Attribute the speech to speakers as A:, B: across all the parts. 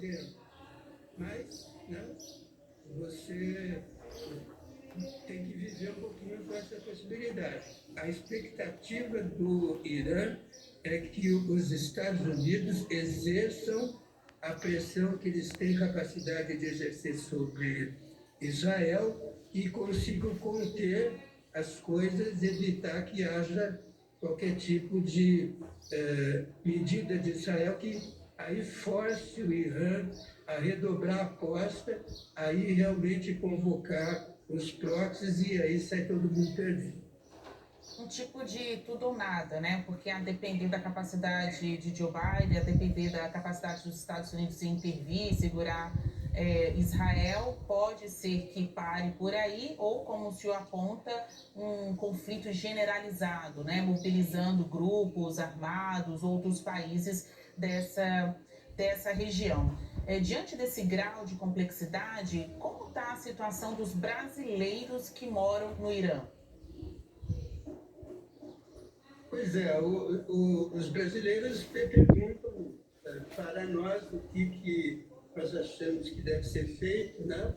A: dentro. Mas, né, você tem que viver um pouquinho com essa possibilidade. A expectativa do Irã é que os Estados Unidos exerçam a pressão que eles têm capacidade de exercer sobre Israel e consigam conter as coisas, evitar que haja qualquer tipo de medida de Israel que aí force o Irã a redobrar a aposta, aí realmente convocar os proxies e aí sai todo mundo perdido.
B: Um tipo de tudo ou nada, né? Porque a depender da capacidade de Joe Biden, a depender da capacidade dos Estados Unidos em intervir, segurar Israel, pode ser que pare por aí, ou como o senhor aponta, um conflito generalizado, né? Mobilizando grupos armados, outros países dessa região. Diante desse grau de complexidade, como está a situação dos brasileiros que moram no Irã?
A: Pois é, os brasileiros perguntam para nós o que nós achamos que deve ser feito, né?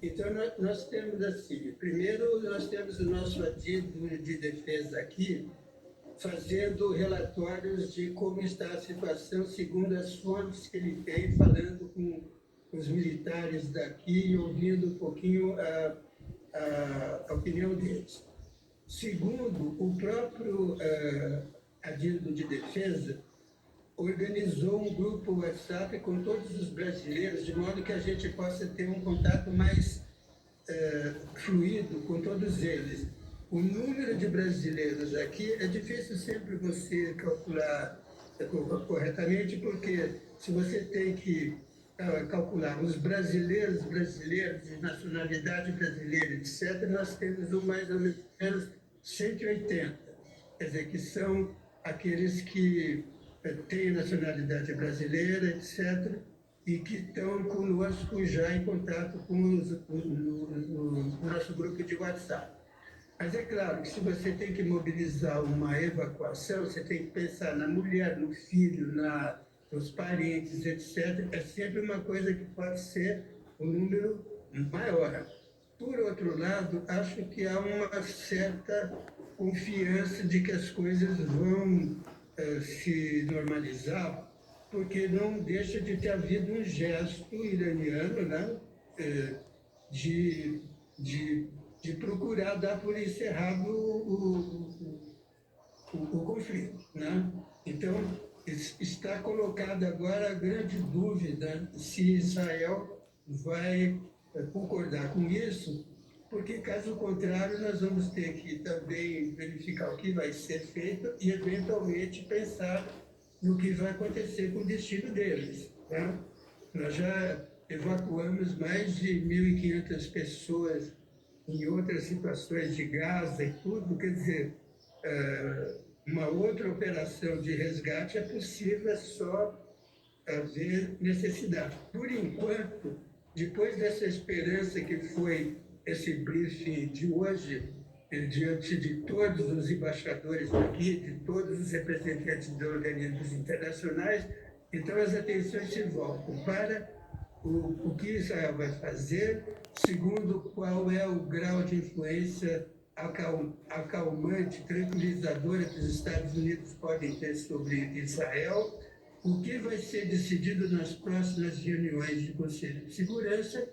A: Então, nós temos assim, primeiro nós temos o nosso adido de defesa aqui, fazendo relatórios de como está a situação, segundo as fontes que ele tem, falando com os militares daqui e ouvindo um pouquinho a opinião deles. Segundo, o próprio adido de defesa organizou um grupo WhatsApp com todos os brasileiros, de modo que a gente possa ter um contato mais fluido com todos eles. O número de brasileiros aqui é difícil sempre você calcular corretamente, porque se você tem que calcular os brasileiros de nacionalidade brasileira, etc., nós temos mais ou menos 180, quer dizer, que são aqueles que têm nacionalidade brasileira, etc., e que estão conosco já em contato com no nosso grupo de WhatsApp. Mas é claro que se você tem que mobilizar uma evacuação, você tem que pensar na mulher, no filho, nos parentes, etc. É sempre uma coisa que pode ser um número maior. Por outro lado, acho que há uma certa confiança de que as coisas vão se normalizar, porque não deixa de ter havido um gesto iraniano, né, de, de, de procurar dar por encerrado o conflito. Né? Então, está colocada agora a grande dúvida se Israel vai concordar com isso, porque, caso contrário, nós vamos ter que também verificar o que vai ser feito e, eventualmente, pensar no que vai acontecer com o destino deles. Né? Nós já evacuamos mais de 1.500 pessoas em outras situações de Gaza e tudo, quer dizer, uma outra operação de resgate é possível, é só haver necessidade. Por enquanto, depois dessa esperança que foi esse briefing de hoje, diante de todos os embaixadores aqui, de todos os representantes de organismos internacionais, então as atenções se voltam para o que Israel vai fazer, segundo qual é o grau de influência acalmante, tranquilizadora que os Estados Unidos podem ter sobre Israel, o que vai ser decidido nas próximas reuniões de Conselho de Segurança,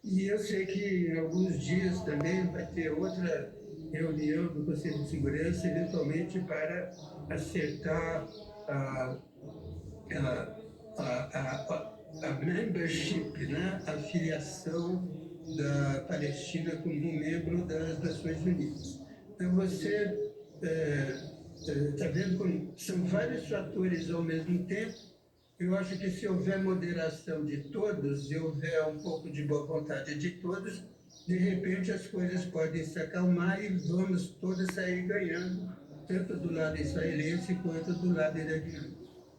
A: e eu sei que em alguns dias também vai ter outra reunião do Conselho de Segurança, eventualmente para acertar a, a, a membership, né? A filiação da Palestina como membro das Nações Unidas. Então, você está vendo como são vários fatores ao mesmo tempo. Eu acho que se houver moderação de todos, e houver um pouco de boa vontade de todos, de repente as coisas podem se acalmar e vamos todos sair ganhando, tanto do lado israelense quanto do lado iraniano.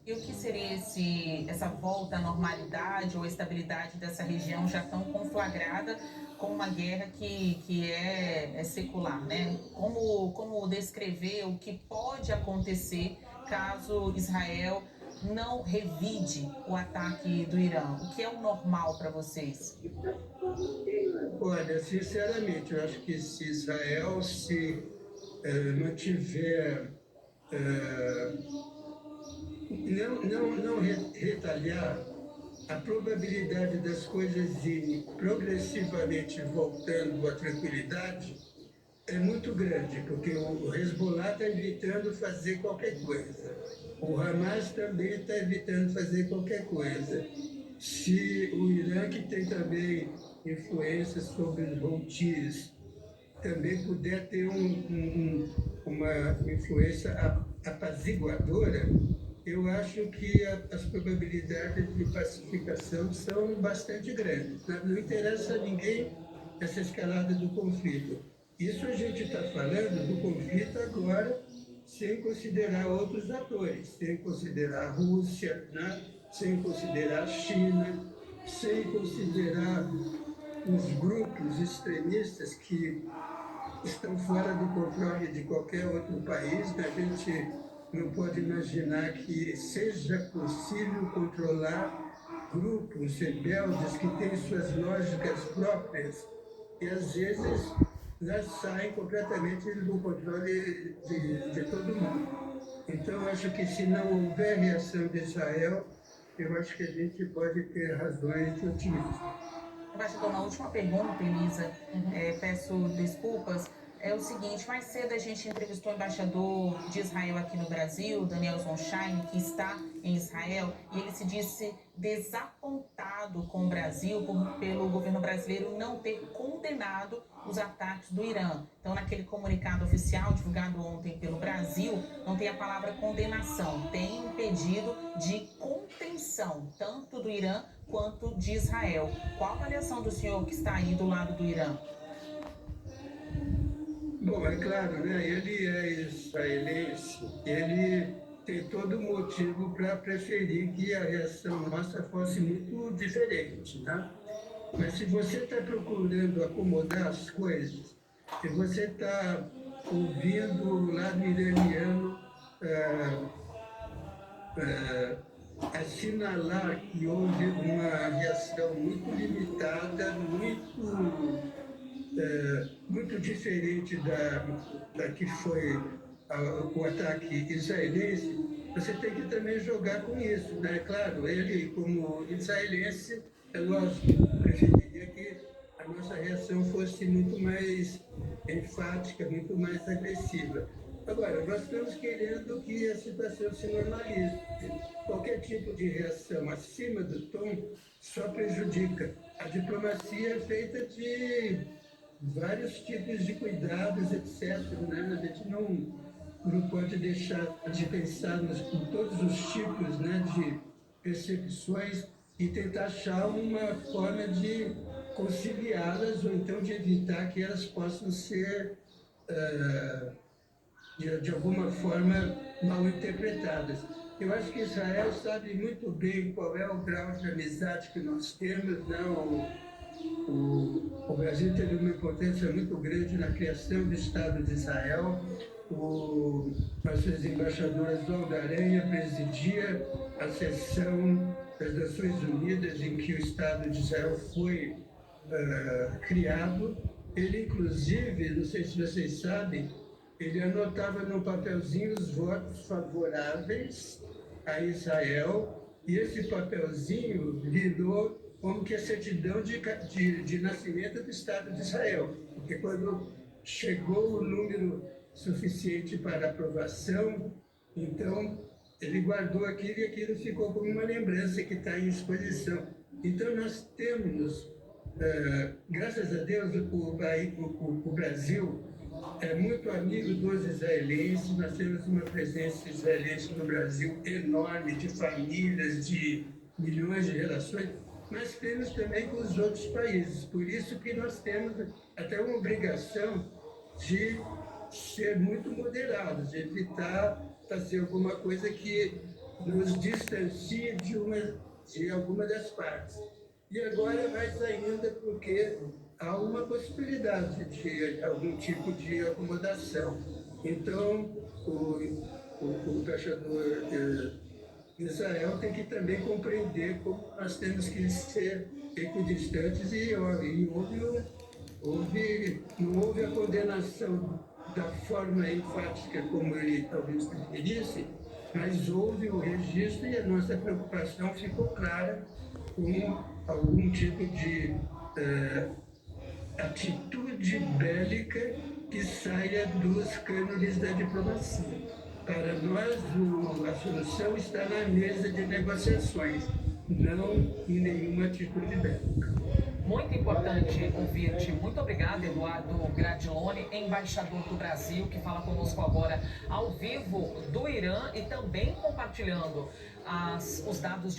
B: E o que seria essa volta à normalidade ou estabilidade dessa região já tão conflagrada com uma guerra que é secular, né? Como descrever o que pode acontecer caso Israel não revide o ataque do Irã? O que é o normal para vocês?
A: Olha, sinceramente, eu acho que se Israel se mantiver, eh, não retalhar, a probabilidade das coisas irem progressivamente voltando à tranquilidade é muito grande, porque o Hezbollah está evitando fazer qualquer coisa. O Hamas também está evitando fazer qualquer coisa. Se o Irã, que tem também influência sobre os Houthis, também puder ter uma influência apaziguadora, eu acho que as probabilidades de pacificação são bastante grandes. Não interessa a ninguém essa escalada do conflito. Isso a gente está falando do conflito agora, sem considerar outros atores, sem considerar a Rússia, né? Sem considerar a China, sem considerar os grupos extremistas que estão fora do controle de qualquer outro país. A gente não pode imaginar que seja possível controlar grupos rebeldes que têm suas lógicas próprias e às vezes já saem completamente do controle de todo mundo. Então, acho que se não houver reação de Israel, eu acho que a gente pode ter razões de otimismo.
B: Embaixador, uma última pergunta, Elisa. Peço desculpas. É o seguinte, mais cedo a gente entrevistou o embaixador de Israel aqui no Brasil, Daniel Zonshine, que está em Israel, e ele se disse desapontado com o Brasil pelo governo brasileiro não ter condenado os ataques do Irã. Então, naquele comunicado oficial divulgado ontem pelo Brasil, não tem a palavra condenação, tem um pedido de contenção, tanto do Irã quanto de Israel. Qual a avaliação do senhor que está aí do lado do Irã?
A: Bom, é claro, né? Ele é israelense, ele tem todo motivo para preferir que a reação nossa fosse muito diferente, né? Mas se você está procurando acomodar as coisas, se você está ouvindo o lado iraniano ah, assinalar que houve uma reação muito limitada, muito diferente da que foi o ataque israelense, você tem que também jogar com isso, né? Claro, ele, como israelense, é lógico, preferiria que a nossa reação fosse muito mais enfática, muito mais agressiva. Agora, nós estamos querendo que a situação se normalize. Qualquer tipo de reação acima do tom só prejudica. A diplomacia é feita de vários tipos de cuidados, etc. Né? A gente não pode deixar de pensar em todos os tipos, né, de percepções e tentar achar uma forma de conciliá-las ou então de evitar que elas possam ser, de alguma forma, mal interpretadas. Eu acho que Israel sabe muito bem qual é o grau de amizade que nós temos, né? O Brasil teve uma importância muito grande na criação do Estado de Israel. O nosso embaixador Oswaldo Aranha presidia a sessão das Nações Unidas em que o Estado de Israel foi criado. Ele, inclusive, não sei se vocês sabem, ele anotava no papelzinho os votos favoráveis a Israel, e esse papelzinho virou como que a certidão de nascimento do Estado de Israel. Porque quando chegou o número suficiente para aprovação, então ele guardou aquilo e aquilo ficou como uma lembrança que está em exposição. Então nós temos, graças a Deus, o Brasil é muito amigo dos israelenses. Nós temos uma presença israelense no Brasil enorme, de famílias, de milhões de relações, mas temos também com os outros países. Por isso que nós temos até uma obrigação de ser muito moderados, de evitar fazer alguma coisa que nos distancie de alguma das partes. E agora mais ainda porque há uma possibilidade de algum tipo de acomodação. Então, o embaixador Israel tem que também compreender como nós temos que ser equidistantes e não houve a condenação da forma enfática como ele talvez preferisse, mas houve o registro e a nossa preocupação ficou clara com algum tipo de atitude bélica que saia dos cânones da diplomacia. Para nós, a solução está na mesa de negociações, não em nenhuma atitude bélica.
C: Muito importante ouvir-te. Muito obrigado, Eduardo Gradioni, embaixador do Brasil, que fala conosco agora ao vivo do Irã e também compartilhando os dados